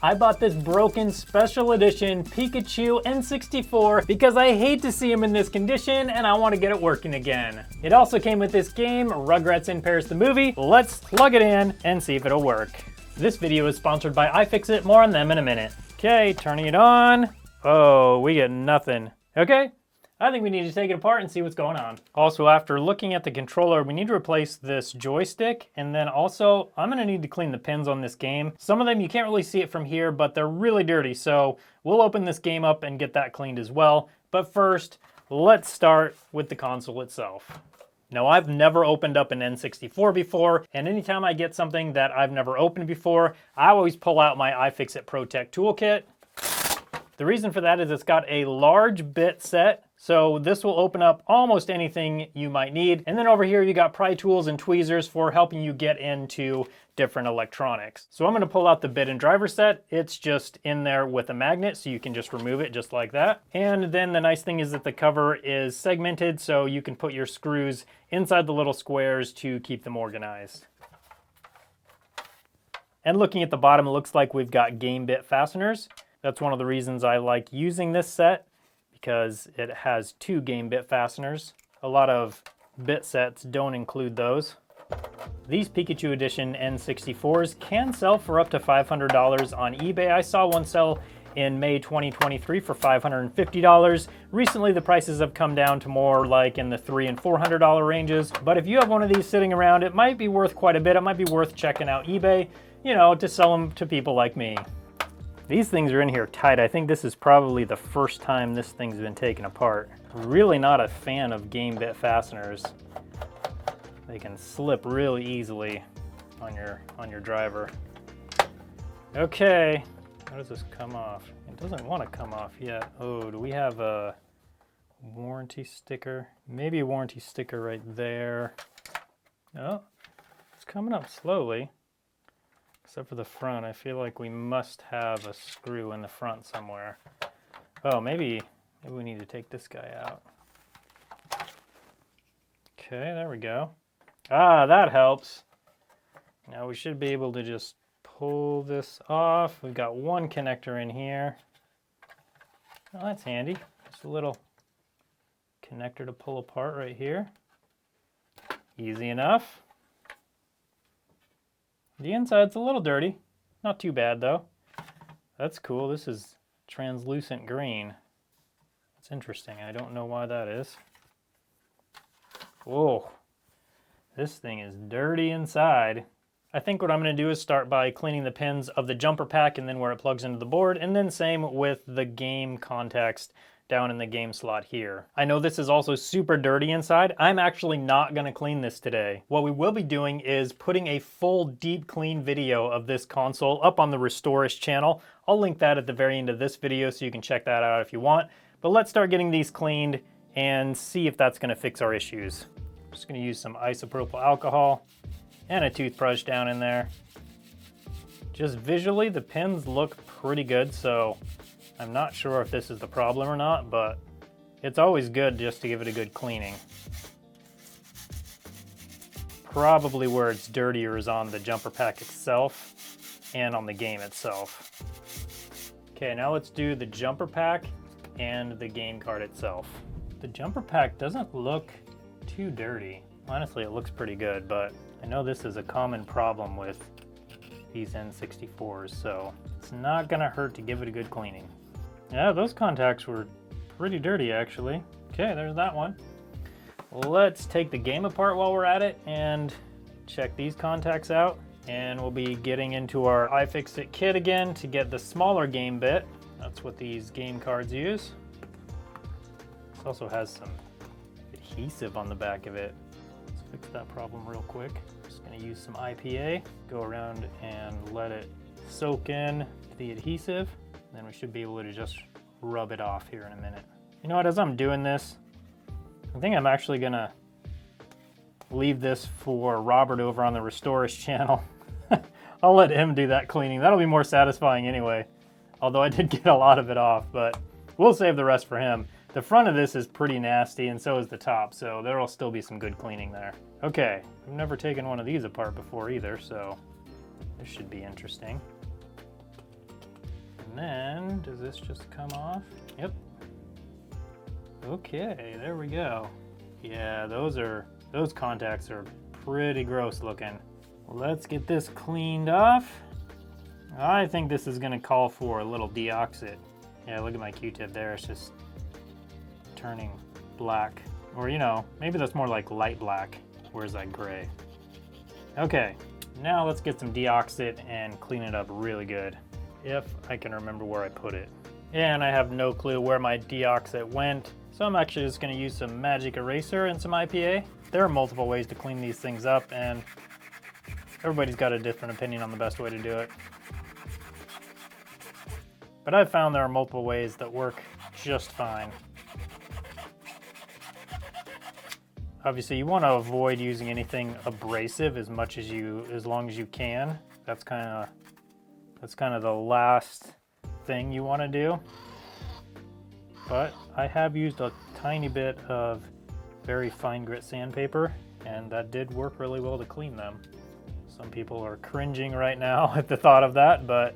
I bought this broken special edition Pikachu N64 because I hate to see him in this condition and I want to get it working again. It also came with this game, Rugrats in Paris the movie. Let's plug it in and see if it'll work. This video is sponsored by iFixit, more on them in a minute. Okay, turning it on. Oh, we get nothing. Okay, I think we need to take it apart and see what's going on. Also, after looking at the controller, we need to replace this joystick, and then also, I'm gonna need to clean the pins on this game. Some of them, you can't really see it from here, but they're really dirty, so we'll open this game up and get that cleaned as well. But first, let's start with the console itself. Now, I've never opened up an N64 before, and anytime I get something that I've never opened before, I always pull out my iFixit ProTech toolkit. The reason for that is it's got a large bit set, so this will open up almost anything you might need. And then over here, you got pry tools and tweezers for helping you get into different electronics. So I'm gonna pull out the bit and driver set. It's just in there with a magnet, so you can just remove it just like that. And then the nice thing is that the cover is segmented, so you can put your screws inside the little squares to keep them organized. And looking at the bottom, it looks like we've got game bit fasteners. That's one of the reasons I like using this set, because it has 2 game bit fasteners. A lot of bit sets don't include those. These Pikachu Edition N64s can sell for up to $500 on eBay. I saw one sell in May 2023 for $550. Recently, the prices have come down to more like in the $300 and $400 ranges. But if you have one of these sitting around, it might be worth quite a bit. It might be worth checking out eBay, you know, to sell them to people like me. These things are in here tight. I think this is probably the first time this thing's been taken apart. Really not a fan of game bit fasteners. They can slip really easily on your driver. Okay, how does this come off? It doesn't want to come off yet. Oh, do we have a warranty sticker? Maybe a warranty sticker right there. Oh, it's coming up slowly. Except for the front, I feel like we must have a screw in the front somewhere. Oh, maybe we need to take this guy out. Okay, there we go. Ah, that helps. Now we should be able to just pull this off. We've got one connector in here. Oh, that's handy. Just a little connector to pull apart right here. Easy enough. The inside's a little dirty. Not too bad though. That's cool. This is translucent green. That's interesting. I don't know why that is. Whoa. This thing is dirty inside. I think what I'm going to do is start by cleaning the pins of the jumper pack and then where it plugs into the board, and then same with the game context down in the game slot here. I know this is also super dirty inside. I'm actually not gonna clean this today. What we will be doing is putting a full deep clean video of this console up on the Restorish channel. I'll link that at the very end of this video so you can check that out if you want. But let's start getting these cleaned and see if that's gonna fix our issues. I'm just gonna use some isopropyl alcohol and a toothbrush down in there. Just visually, the pins look pretty good, so I'm not sure if this is the problem or not, but it's always good just to give it a good cleaning. Probably where it's dirtier is on the jumper pack itself and on the game itself. Okay, now let's do the jumper pack and the game card itself. The jumper pack doesn't look too dirty. Honestly, it looks pretty good, but I know this is a common problem with these N64s, so it's not gonna hurt to give it a good cleaning. Yeah, those contacts were pretty dirty actually. Okay, there's that one. Let's take the game apart while we're at it and check these contacts out. And we'll be getting into our iFixit kit again to get the smaller game bit. That's what these game cards use. This also has some adhesive on the back of it. Let's fix that problem real quick. Just gonna use some IPA, go around and let it soak in the adhesive. Then we should be able to just rub it off here in a minute. You know what, as I'm doing this, I think I'm actually gonna leave this for Robert over on the Restorish channel. I'll let him do that cleaning. That'll be more satisfying anyway. Although I did get a lot of it off, but we'll save the rest for him. The front of this is pretty nasty and so is the top, so there'll still be some good cleaning there. Okay, I've never taken one of these apart before either, so this should be interesting. then, does this just come off? Yep. Okay, there we go. Yeah, those contacts are pretty gross looking. Let's get this cleaned off. I think this is gonna call for a little deoxit. Yeah, look at my Q-tip there, it's just turning black. Or, you know, maybe that's more like light black. Where's that gray? Okay, now let's get some deoxit and clean it up really good, if I can remember where I put it. And I have no clue where my deoxit went, so I'm actually just gonna use some magic eraser and some IPA. There are multiple ways to clean these things up, and everybody's got a different opinion on the best way to do it. But I've found there are multiple ways that work just fine. Obviously, you want to avoid using anything abrasive as long as you can. That's kind of the last thing you want to do. But I have used a tiny bit of very fine grit sandpaper, and that did work really well to clean them. Some people are cringing right now at the thought of that, but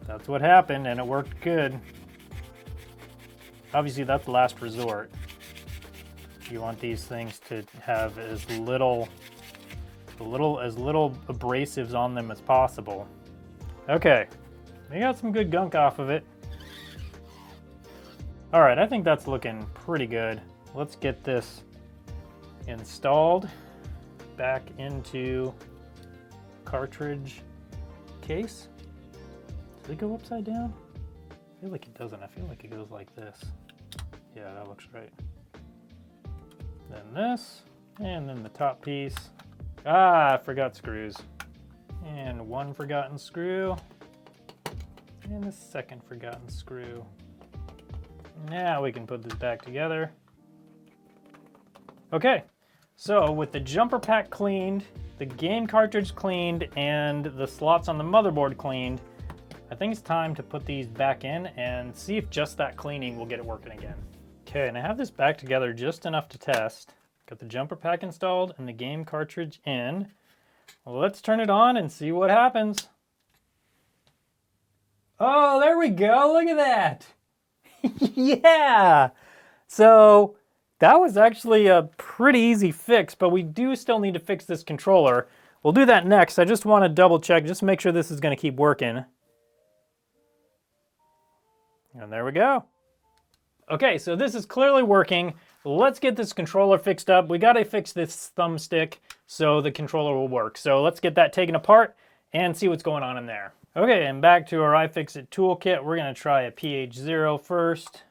that's what happened, and it worked good. Obviously, that's last resort. You want these things to have as little abrasives on them as possible. Okay, we got some good gunk off of it. All right, I think that's looking pretty good. Let's get this installed back into cartridge case. Does it go upside down? I feel like it doesn't. I feel like it goes like this. Yeah, that looks right. Then this, and then the top piece. Ah, I forgot screws. And one forgotten screw. And the second forgotten screw. Now we can put this back together. Okay, so with the jumper pack cleaned, the game cartridge cleaned, and the slots on the motherboard cleaned, I think it's time to put these back in and see if just that cleaning will get it working again. Okay, and I have this back together just enough to test. Got the jumper pack installed and the game cartridge in. Well, let's turn it on and see what happens. Oh, there we go, look at that. Yeah, so that was actually a pretty easy fix, but we do still need to fix this controller. We'll do that next. I just want to double check, just to make sure this is going to keep working. And there we go. Okay, so this is clearly working. Let's get this controller fixed up. We got to fix this thumbstick so the controller will work. So let's get that taken apart and see what's going on in there. Okay, and back to our iFixit toolkit. We're going to try a pH0 first.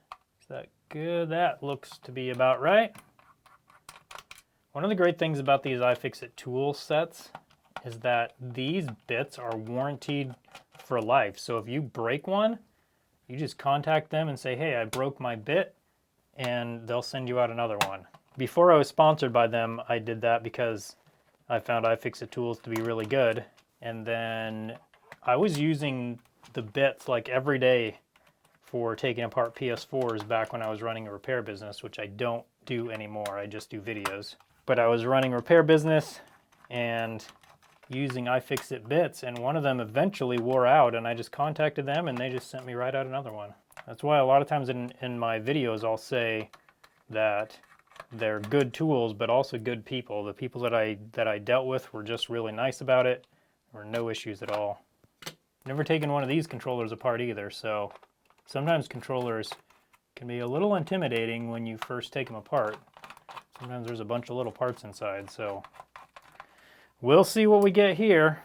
Is that good? That looks to be about right. One of the great things about these iFixit tool sets is that these bits are warranted for life. So if you break one, you just contact them and say, hey, I broke my bit, and they'll send you out another one. Before I was sponsored by them, I did that because I found iFixit tools to be really good. And then I was using the bits like every day for taking apart PS4s back when I was running a repair business, which I don't do anymore. I just do videos. But I was running a repair business and using iFixit bits, and one of them eventually wore out, and I just contacted them and they just sent me right out another one. That's why a lot of times in my videos I'll say that they're good tools but also good people. The people that I dealt with were just really nice about it. There were no issues at all. Never taken one of these controllers apart either, so sometimes controllers can be a little intimidating when you first take them apart. Sometimes there's a bunch of little parts inside, so we'll see what we get here.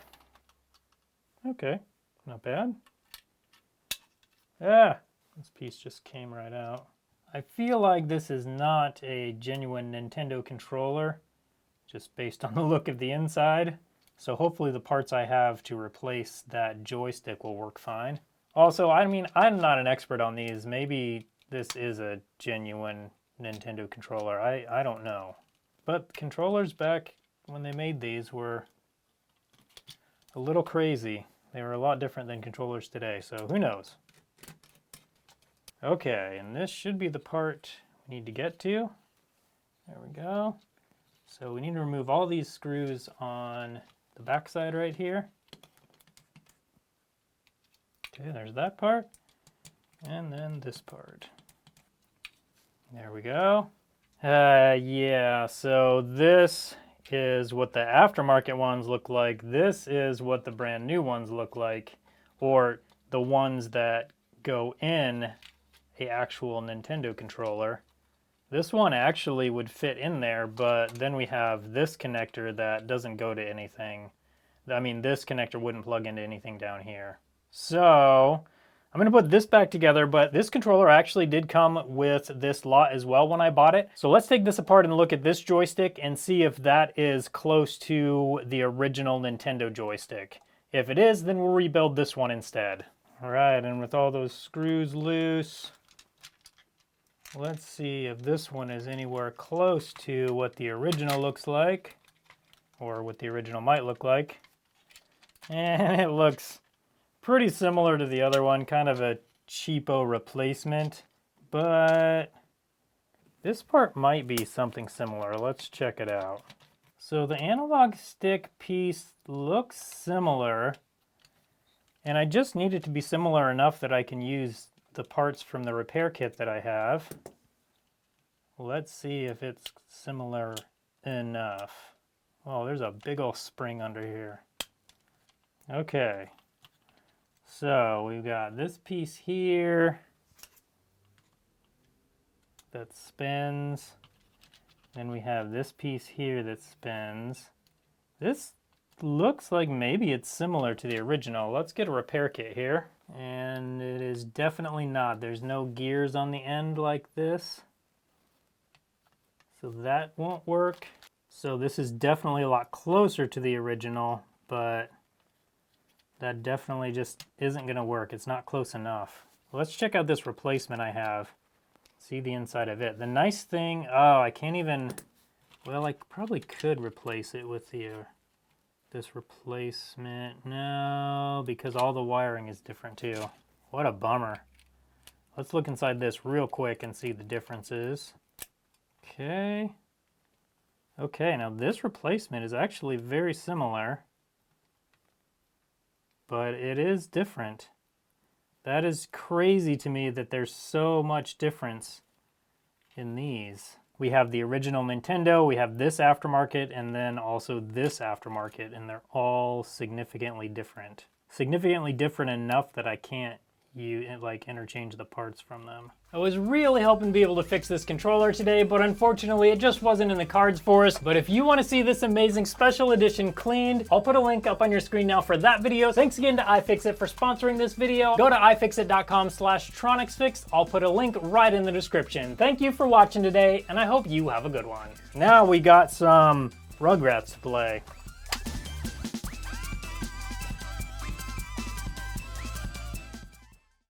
Okay, not bad. Ah, this piece just came right out. I feel like this is not a genuine Nintendo controller, just based on the look of the inside. So hopefully the parts I have to replace that joystick will work fine. Also, I mean, I'm not an expert on these. Maybe this is a genuine Nintendo controller. I don't know. But controllers back when they made these were a little crazy. They were a lot different than controllers today, so who knows? Okay, and this should be the part we need to get to. There we go. So we need to remove all these screws on the back side right here. Okay, there's that part. And then this part. There we go. Yeah, so this is what the aftermarket ones look like. This is what the brand new ones look like, or the ones that go in a actual Nintendo controller. This one actually would fit in there, but then we have this connector that doesn't go to anything. I mean, this connector wouldn't plug into anything down here. So I'm going to put this back together, but this controller actually did come with this lot as well when I bought it. So let's take this apart and look at this joystick and see if that is close to the original Nintendo joystick. If it is, then we'll rebuild this one instead. All right, and with all those screws loose, let's see if this one is anywhere close to what the original looks like, or what the original might look like. And it looks pretty similar to the other one, kind of a cheapo replacement, but this part might be something similar. Let's check it out. So the analog stick piece looks similar, and I just need it to be similar enough that I can use the parts from the repair kit that I have. Let's see if it's similar enough. Oh, there's a big old spring under here. Okay. So we've got this piece here that spins. Then we have this piece here that spins. This looks like maybe it's similar to the original. Let's get a repair kit here. And it is definitely not. There's no gears on the end like this. So that won't work. So this is definitely a lot closer to the original, but that definitely just isn't going to work. It's not close enough. Let's check out this replacement I have. See the inside of it. The nice thing, oh, I can't even, well, I probably could replace it with the this replacement. No, because all the wiring is different too. What a bummer. Let's look inside this real quick and see the differences. Okay. Okay, now this replacement is actually very similar, but it is different. That is crazy to me that there's so much difference in these. We have the original Nintendo, we have this aftermarket, and then also this aftermarket, and they're all significantly different. Significantly different enough that I can't interchange the parts from them. I was really hoping to be able to fix this controller today, but unfortunately it just wasn't in the cards for us. But if you want to see this amazing special edition cleaned, I'll put a link up on your screen now for that video. Thanks again to iFixit for sponsoring this video. Go to ifixit.com/TronicsFix. I'll put a link right in the description. Thank you for watching today, and I hope you have a good one. Now we got some Rugrats to play.